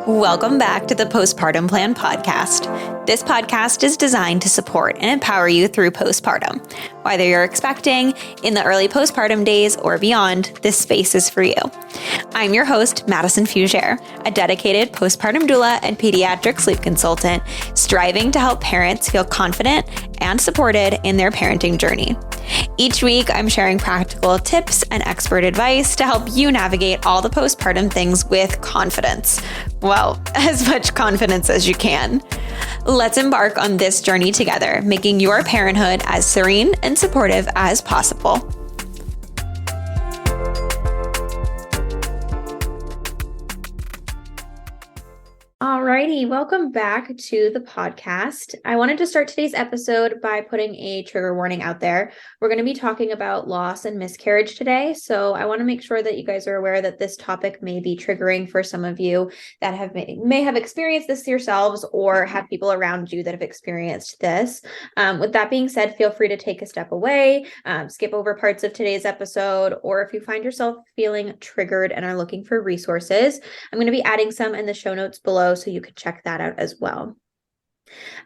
Welcome back to the Postpartum Plan podcast. This podcast is designed to support and empower you through postpartum. Whether you're expecting, in the early postpartum days, or beyond, this space is for you. I'm your host, Madison Fugere, a dedicated postpartum doula and pediatric sleep consultant, striving to help parents feel confident and supported in their parenting journey. Each week, I'm sharing practical tips and expert advice to help you navigate all the postpartum things with confidence. Well, as much confidence as you can. Let's embark on this journey together, making your parenthood as serene and supportive as possible. Alrighty, welcome back to the podcast. I wanted to start today's episode by putting a trigger warning out there. We're going to be talking about loss and miscarriage today, so I want to make sure that you guys are aware that this topic may be triggering for some of you that may have experienced this yourselves or have people around you that have experienced this. With that being said, feel free to take a step away, skip over parts of today's episode, or if you find yourself feeling triggered and are looking for resources, I'm going to be adding some in the show notes below, so you could check that out as well.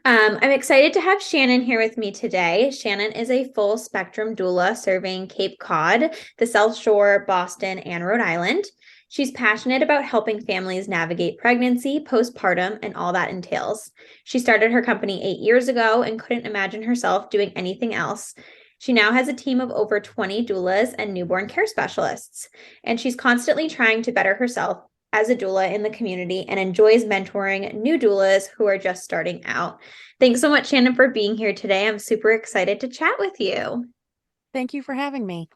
I'm excited to have Shannon here with me today. Shannon is a full spectrum doula serving Cape Cod, the South Shore, Boston, and Rhode Island. She's passionate about helping families navigate pregnancy, postpartum, and all that entails. She started her company 8 years ago and couldn't imagine herself doing anything else. She now has a team of over 20 doulas and newborn care specialists, and she's constantly trying to better herself as a doula in the community and enjoys mentoring new doulas who are just starting out. Thanks so much, Shannon, for being here today. I'm super excited to chat with you. Thank you for having me.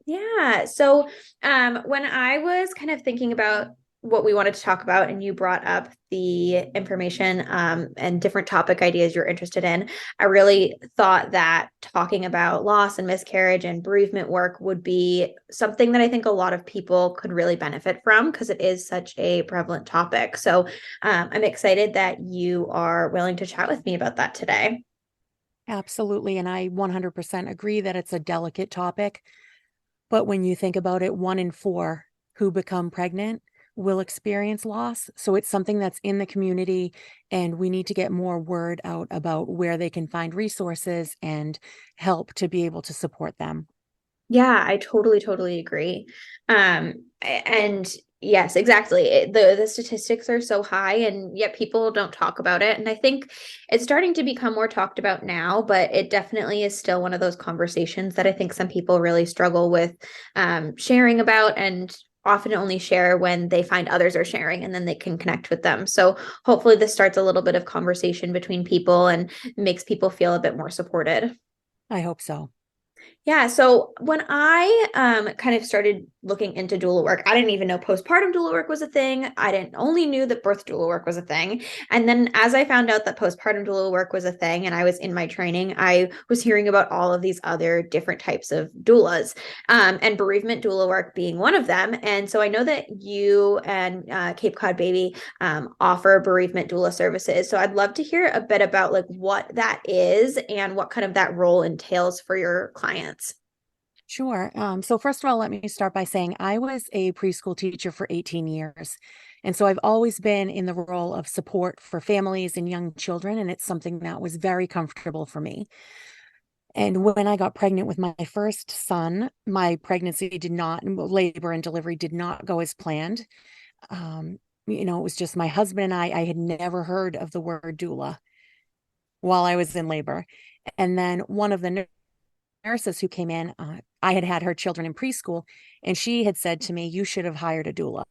Yeah. So when I was kind of thinking about what we wanted to talk about, and you brought up the information and different topic ideas you're interested in, I really thought that talking about loss and miscarriage and bereavement work would be something that I think a lot of people could really benefit from because it is such a prevalent topic. So I'm excited that you are willing to chat with me about that today. Absolutely. And I 100% agree that it's a delicate topic. But when you think about it, 1 in 4 who become pregnant will experience loss. So it's something that's in the community, and we need to get more word out about where they can find resources and help to be able to support them. Yeah, I totally agree. And yes, exactly. The statistics are so high, and yet people don't talk about it. And I think it's starting to become more talked about now, but it definitely is still one of those conversations that I think some people really struggle with sharing about, and often only share when they find others are sharing and then they can connect with them. So hopefully this starts a little bit of conversation between people and makes people feel a bit more supported. I hope so. Yeah. So when I kind of started looking into doula work, I didn't even know postpartum doula work was a thing. Only knew that birth doula work was a thing. And then as I found out that postpartum doula work was a thing and I was in my training, I was hearing about all of these other different types of doulas, and bereavement doula work being one of them. And so I know that you and Cape Cod Baby offer bereavement doula services. So I'd love to hear a bit about like what that is and what kind of that role entails for your clients. Sure. So first of all, let me start by saying I was a preschool teacher for 18 years. And so I've always been in the role of support for families and young children. And it's something that was very comfortable for me. And when I got pregnant with my first son, my labor and delivery did not go as planned. It was just my husband and I had never heard of the word doula while I was in labor. And then one of the nurses who came in, I had her children in preschool, and she had said to me, "You should have hired a doula."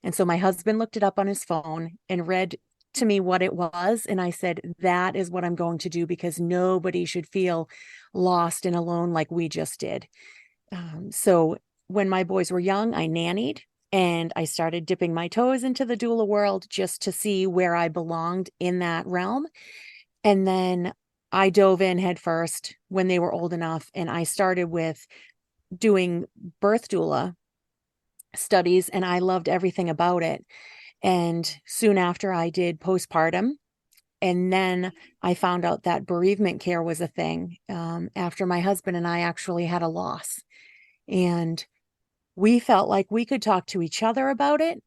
And so my husband looked it up on his phone and read to me what it was. And I said, that is what I'm going to do, because nobody should feel lost and alone like we just did. So when my boys were young, I nannied, and I started dipping my toes into the doula world just to see where I belonged in that realm. And then I dove in head first when they were old enough, and I started with doing birth doula studies, and I loved everything about it. And soon after, I did postpartum, and then I found out that bereavement care was a thing after my husband and I actually had a loss. And we felt like we could talk to each other about it,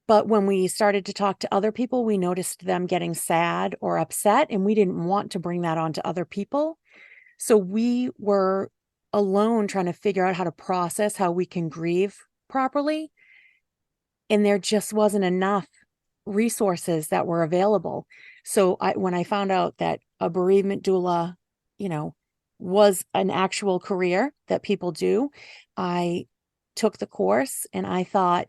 But when we started to talk to other people, we noticed them getting sad or upset, and we didn't want to bring that on to other people. So we were alone trying to figure out how to process how we can grieve properly. And there just wasn't enough resources that were available. So when I found out that a bereavement doula, you know, was an actual career that people do, I took the course and I thought,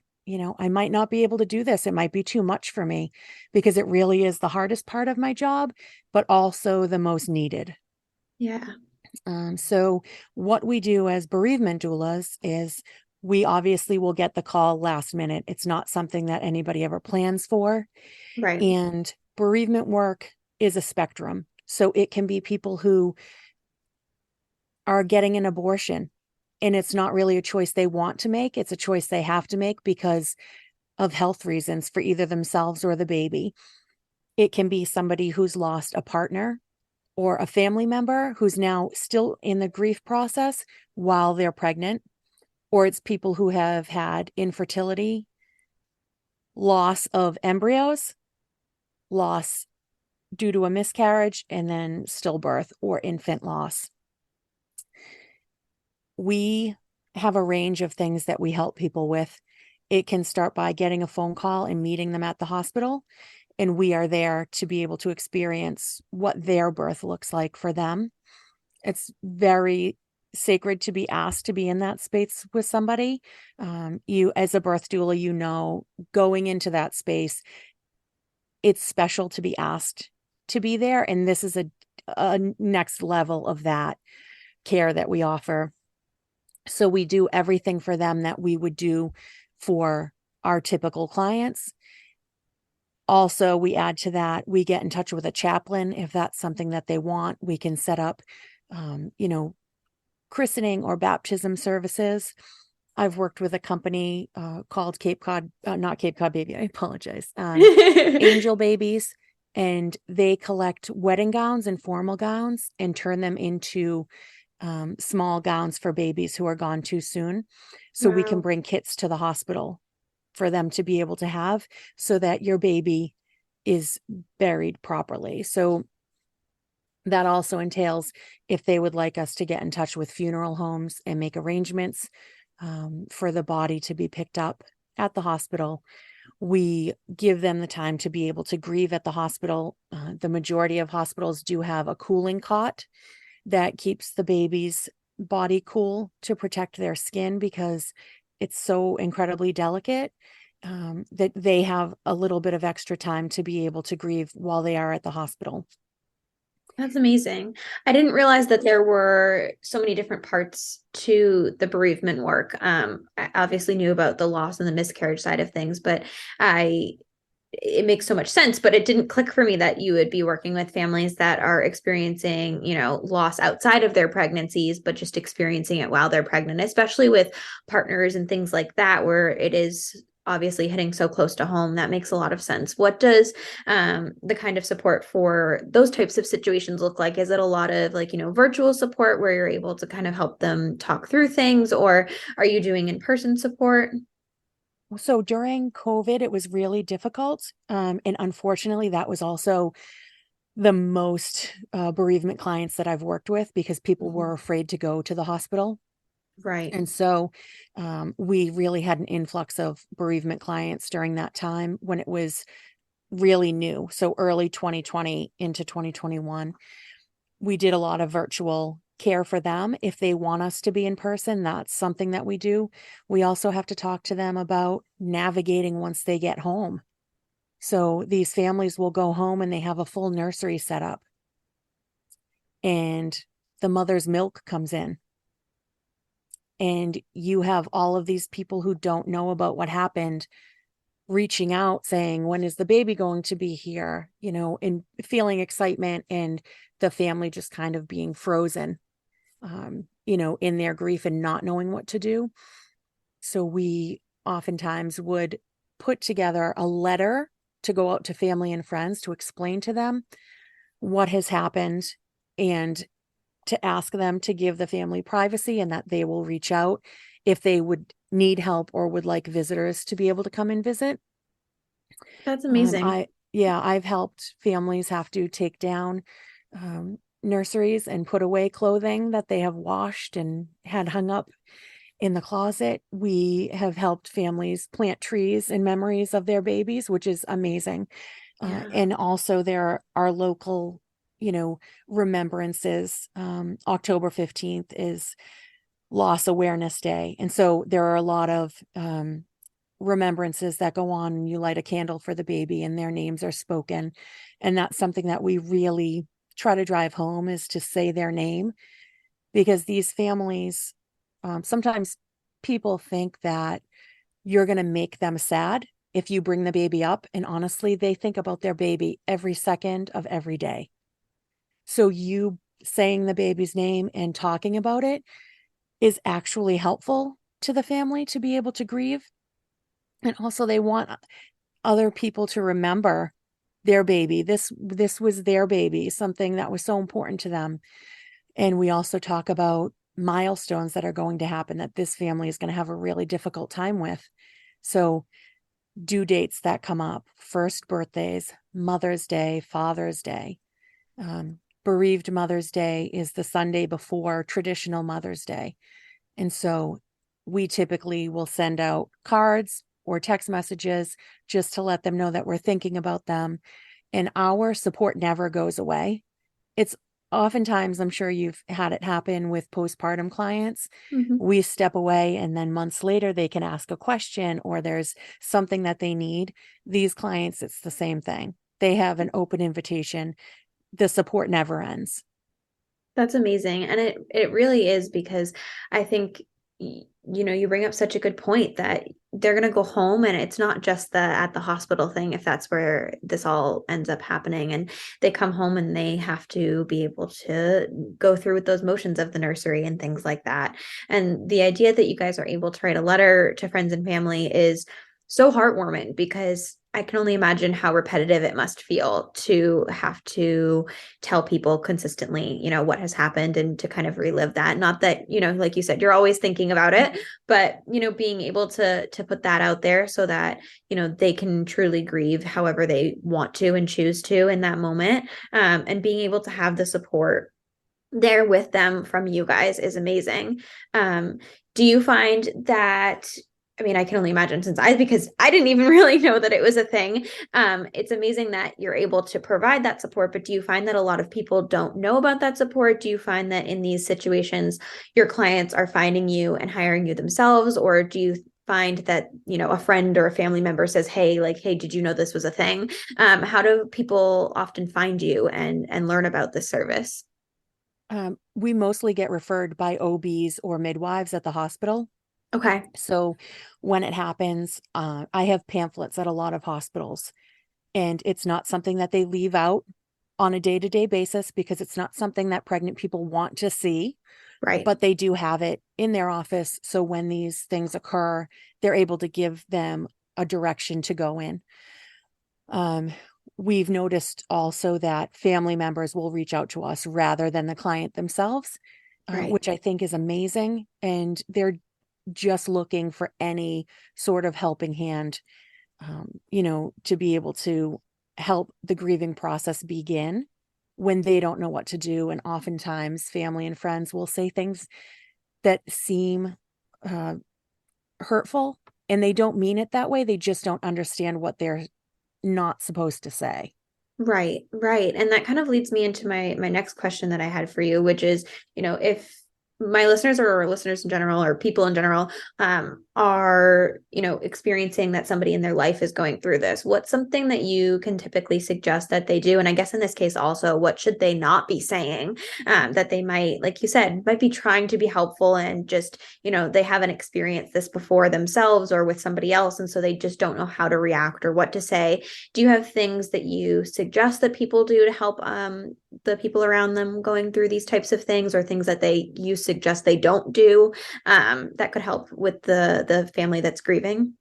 I might not be able to do this. It might be too much for me because it really is the hardest part of my job, but also the most needed. Yeah. So what we do as bereavement doulas is we obviously will get the call last minute. It's not something that anybody ever plans for. Right. And bereavement work is a spectrum. So it can be people who are getting an abortion and it's not really a choice they want to make. It's a choice they have to make because of health reasons for either themselves or the baby. It can be somebody who's lost a partner or a family member who's now still in the grief process while they're pregnant, or it's people who have had infertility, loss of embryos, loss due to a miscarriage, and then stillbirth or infant loss. We have a range of things that we help people with. It can start by getting a phone call and meeting them at the hospital. And we are there to be able to experience what their birth looks like for them. It's very sacred to be asked to be in that space with somebody. You, as a birth doula, going into that space, it's special to be asked to be there. And this is a next level of that care that we offer. So we do everything for them that we would do for our typical clients. Also, we add to that, we get in touch with a chaplain if that's something that they want. We can set up, christening or baptism services. I've worked with a company called Cape Cod, not Cape Cod Baby, I apologize, Angel Babies, and they collect wedding gowns and formal gowns and turn them into small gowns for babies who are gone too soon. So we can Wow. bring kits to the hospital for them to be able to have so that your baby is buried properly. So that also entails if they would like us to get in touch with funeral homes and make arrangements for the body to be picked up at the hospital. We give them the time to be able to grieve at the hospital. The majority of hospitals do have a cooling cot that keeps the baby's body cool to protect their skin because it's so incredibly delicate that they have a little bit of extra time to be able to grieve while they are at the hospital. That's amazing. I didn't realize that there were so many different parts to the bereavement work. I obviously knew about the loss and the miscarriage side of things, but I it makes so much sense, but it didn't click for me that you would be working with families that are experiencing, loss outside of their pregnancies, but just experiencing it while they're pregnant, especially with partners and things like that, where it is obviously hitting so close to home. That makes a lot of sense. What does the kind of support for those types of situations look like? Is it a lot of virtual support where you're able to kind of help them talk through things, or are you doing in-person support? So during COVID, it was really difficult. And unfortunately, that was also the most bereavement clients that I've worked with because people were afraid to go to the hospital. Right. And so we really had an influx of bereavement clients during that time when it was really new. So early 2020 into 2021, we did a lot of virtual care for them. If they want us to be in person, that's something that we do. We also have to talk to them about navigating once they get home. So these families will go home and they have a full nursery set up and the mother's milk comes in. And you have all of these people who don't know about what happened reaching out saying, when is the baby going to be here? And feeling excitement, and the family just kind of being frozen, in their grief and not knowing what to do. So we oftentimes would put together a letter to go out to family and friends to explain to them what has happened and to ask them to give the family privacy and that they will reach out if they would need help or would like visitors to be able to come and visit. That's amazing. I've helped families have to take down nurseries and put away clothing that they have washed and had hung up in the closet. We have helped families plant trees in memories of their babies, which is amazing. Yeah. And also there are local, remembrances. October 15th is Loss Awareness Day. And so there are a lot of remembrances that go on, and you light a candle for the baby and their names are spoken. And that's something that we really try to drive home, is to say their name, because these families, sometimes people think that you're going to make them sad if you bring the baby up. And honestly, they think about their baby every second of every day. So you saying the baby's name and talking about it is actually helpful to the family to be able to grieve. And also they want other people to remember their baby. This was their baby, something that was so important to them. And we also talk about milestones that are going to happen that this family is going to have a really difficult time with. So due dates that come up, first birthdays, Mother's Day, Father's Day. Bereaved Mother's Day is the Sunday before traditional Mother's Day. And so we typically will send out cards or text messages just to let them know that we're thinking about them. And our support never goes away. It's oftentimes, I'm sure you've had it happen with postpartum clients. Mhm. We step away and then months later they can ask a question or there's something that they need. These clients, it's the same thing. They have an open invitation. The support never ends. That's amazing. And it really is, because I think you bring up such a good point that they're going to go home, and it's not just the at the hospital thing, if that's where this all ends up happening, and they come home and they have to be able to go through with those motions of the nursery and things like that. And the idea that you guys are able to write a letter to friends and family is so heartwarming, because I can only imagine how repetitive it must feel to have to tell people consistently, what has happened, and to kind of relive that. Not that, like you said, you're always thinking about it, but, being able to put that out there so that, they can truly grieve however they want to and choose to in that moment. And being able to have the support there with them from you guys is amazing. Um, do you find that, I mean, I can only imagine, because I didn't even really know that it was a thing. It's amazing that you're able to provide that support, but do you find that a lot of people don't know about that support? Do you find that in these situations, your clients are finding you and hiring you themselves, or do you find that, a friend or a family member says, hey, like, hey, did you know this was a thing? How do people often find you and learn about this service? We mostly get referred by OBs or midwives at the hospital. Okay. So when it happens, I have pamphlets at a lot of hospitals, and it's not something that they leave out on a day-to-day basis because it's not something that pregnant people want to see, Right. but they do have it in their office. So when these things occur, they're able to give them a direction to go in. Um, we've noticed also that family members will reach out to us rather than the client themselves, Right. which I think is amazing. And they're just looking for any sort of helping hand, to be able to help the grieving process begin when they don't know what to do. And oftentimes, family and friends will say things that seem uh, hurtful, and they don't mean it that way. They just don't understand what they're not supposed to say. Right, right. And that kind of leads me into my next question that I had for you, which is, if my listeners, or listeners in general, or people in general, are, experiencing that somebody in their life is going through this, what's something that you can typically suggest that they do? And I guess in this case also, what should they not be saying, that they might, like you said, might be trying to be helpful, and just, they haven't experienced this before themselves or with somebody else. And so they just don't know how to react or what to say. Do you have things that you suggest that people do to help the people around them going through these types of things, or things that you suggest they don't do, that could help with the family that's grieving?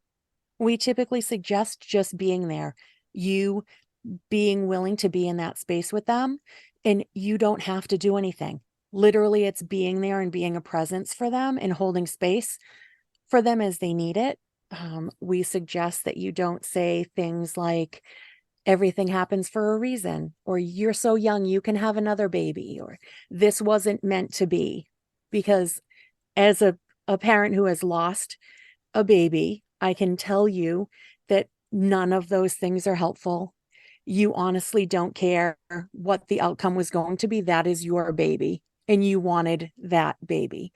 We typically suggest just being there, you being willing to be in that space with them, and you don't have to do anything. Literally, it's being there and being a presence for them and holding space for them as they need it. We suggest that you don't say things like, everything happens for a reason, or you're so young, you can have another baby, or this wasn't meant to be. Because as a parent who has lost a baby, I can tell you that none of those things are helpful. You honestly don't care what the outcome was going to be. That is your baby, and you wanted that baby.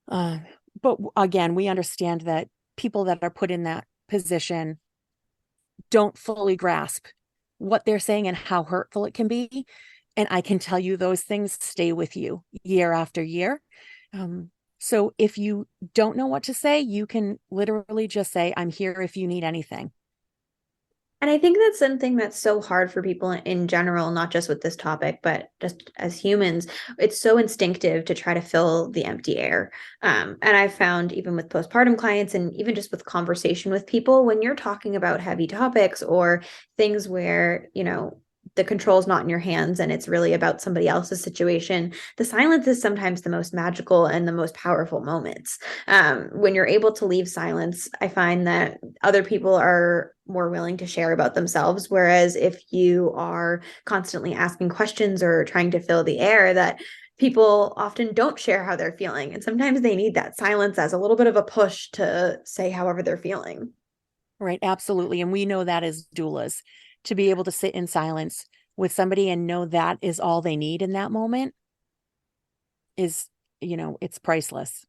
Uh, but again, we understand that people that are put in that position don't fully grasp what they're saying and how hurtful it can be. And I can tell you those things stay with you year after year. Um, so if you don't know what to say, you can literally just say, I'm here if you need anything. And I think that's something that's so hard for people in general, not just with this topic, but just as humans. It's so instinctive to try to fill the empty air. And I've found even with postpartum clients and even just with conversation with people, when you're talking about heavy topics or things where, the control's not in your hands and it's really about somebody else's situation, the silence is sometimes the most magical and the most powerful moments. When you're able to leave silence, I find that other people are more willing to share about themselves. Whereas if you are constantly asking questions or trying to fill the air, that people often don't share how they're feeling. And sometimes they need that silence as a little bit of a push to say however they're feeling. Right. Absolutely. And we know that as doulas, to be able to sit in silence with somebody and know that is all they need in that moment is, it's priceless.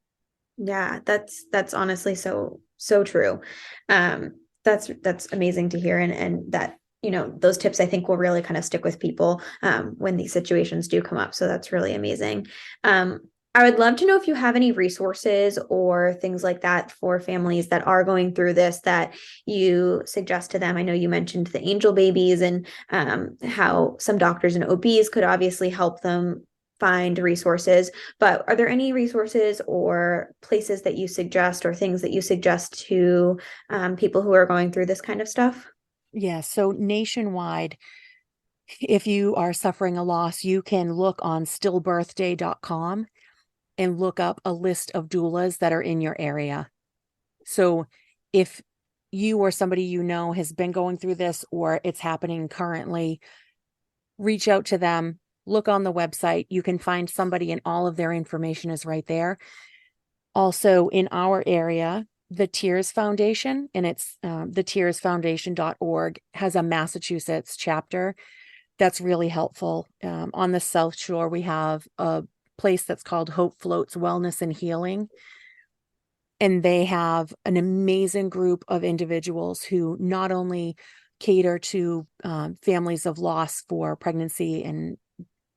Yeah, that's honestly so true. That's amazing to hear, and that those tips I think will really kind of stick with people when these situations do come up. So that's really amazing. Um, I would love to know if you have any resources or things like that for families that are going through this that you suggest to them. I know you mentioned the angel babies and how some doctors and OBs could obviously help them find resources. But are there any resources or places that you suggest or things that you suggest to people who are going through this kind of stuff? Yeah. So nationwide, if you are suffering a loss, you can look on stillbirthday.com and look up a list of doulas that are in your area. So if you or somebody has been going through this or it's happening currently, reach out to them, look on the website. You can find somebody and all of their information is right there. Also in our area, the Tears Foundation, and it's thetearsfoundation.org, has a Massachusetts chapter that's really helpful. On the South Shore, we have a place that's called Hope Floats Wellness and Healing. And they have an amazing group of individuals who not only cater to families of loss for pregnancy and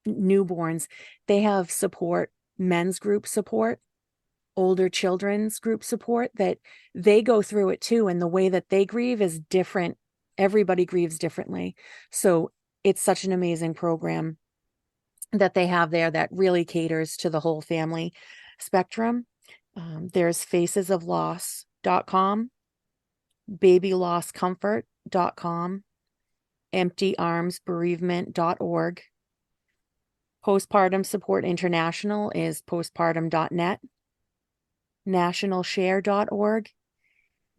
newborns, they have support, men's group support, older children's group support, that they go through it too. And the way that they grieve is different. Everybody grieves differently. So it's such an amazing program that they have there that really caters to the whole family spectrum. There's facesofloss.com, babylosscomfort.com, emptyarmsbereavement.org. Postpartum Support International is postpartum.net, nationalshare.org,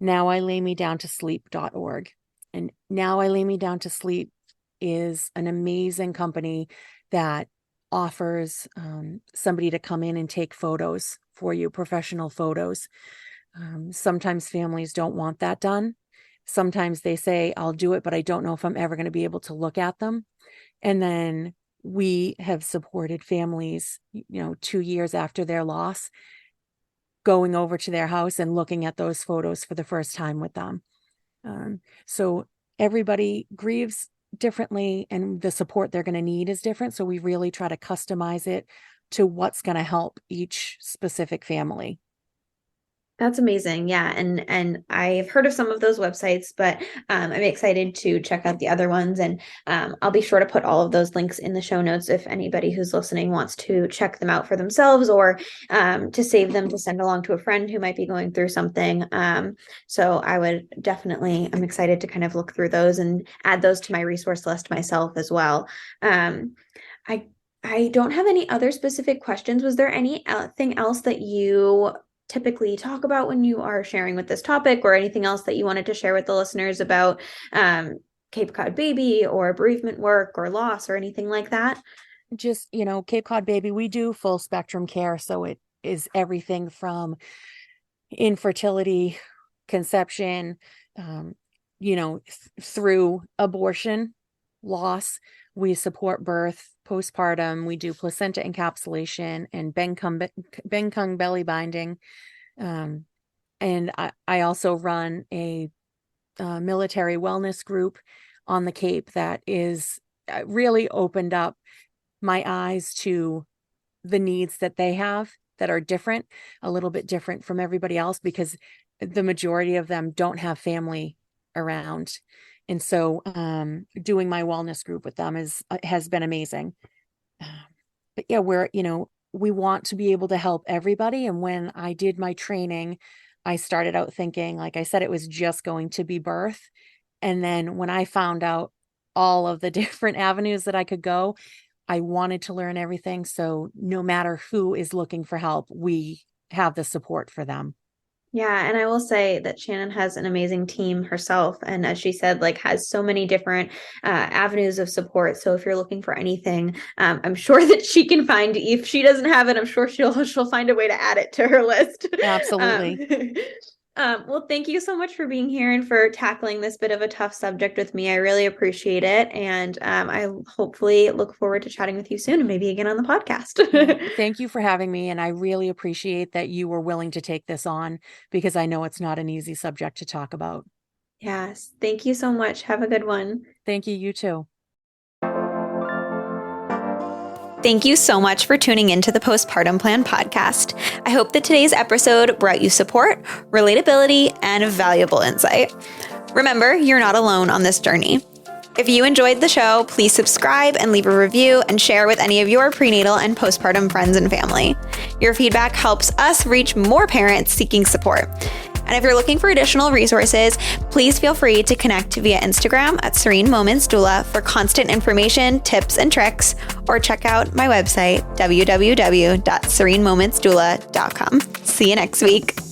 nowilaymedown-to-sleep.org. And Now I Lay Me Down to Sleep is an amazing company that offers somebody to come in and take photos for you, professional photos. Sometimes families don't want that done. Sometimes they say, I'll do it, but I don't know if I'm ever going to be able to look at them. And then we have supported families, 2 years after their loss, going over to their house and looking at those photos for the first time with them. So everybody grieves differently and the support they're going to need is different. So we really try to customize it to what's going to help each specific family. That's amazing. Yeah. And I've heard of some of those websites, but I'm excited to check out the other ones. And I'll be sure to put all of those links in the show notes if anybody who's listening wants to check them out for themselves or to save them to send along to a friend who might be going through something. So I would definitely, I'm excited to kind of look through those and add those to my resource list myself as well. I I don't have any other specific questions. Was there anything else that you typically talk about when you are sharing with this topic, or anything else that you wanted to share with the listeners about Cape Cod baby or bereavement work or loss or anything like that? Just, Cape Cod baby, we do full spectrum care. So it is everything from infertility, conception, through abortion, loss. We support birth, postpartum. We do placenta encapsulation and Benkung belly binding. And I also run a military wellness group on the Cape that is really opened up my eyes to the needs that they have that are different, a little bit different from everybody else, because the majority of them don't have family around. And so doing my wellness group with them has been amazing. But yeah, we want to be able to help everybody. And when I did my training, I started out thinking, like I said, it was just going to be birth. And then when I found out all of the different avenues that I could go, I wanted to learn everything. So no matter who is looking for help, we have the support for them. Yeah, and I will say that Shannon has an amazing team herself. And as she said, like, has so many different avenues of support. So if you're looking for anything, I'm sure that she can find, if she doesn't have it, I'm sure she'll find a way to add it to her list. Absolutely. Well, thank you so much for being here and for tackling this bit of a tough subject with me. I really appreciate it. And I hopefully look forward to chatting with you soon and maybe again on the podcast. Thank you for having me. And I really appreciate that you were willing to take this on, because I know it's not an easy subject to talk about. Yes. Thank you so much. Have a good one. Thank you. You too. Thank you so much for tuning into the Postpartum Plan podcast. I hope that today's episode brought you support, relatability, and valuable insight. Remember, you're not alone on this journey. If you enjoyed the show, please subscribe and leave a review and share with any of your prenatal and postpartum friends and family. Your feedback helps us reach more parents seeking support. And if you're looking for additional resources, please feel free to connect via Instagram at Serene Moments Doula for constant information, tips, and tricks, or check out my website, www.serenemomentsdoula.com. See you next week.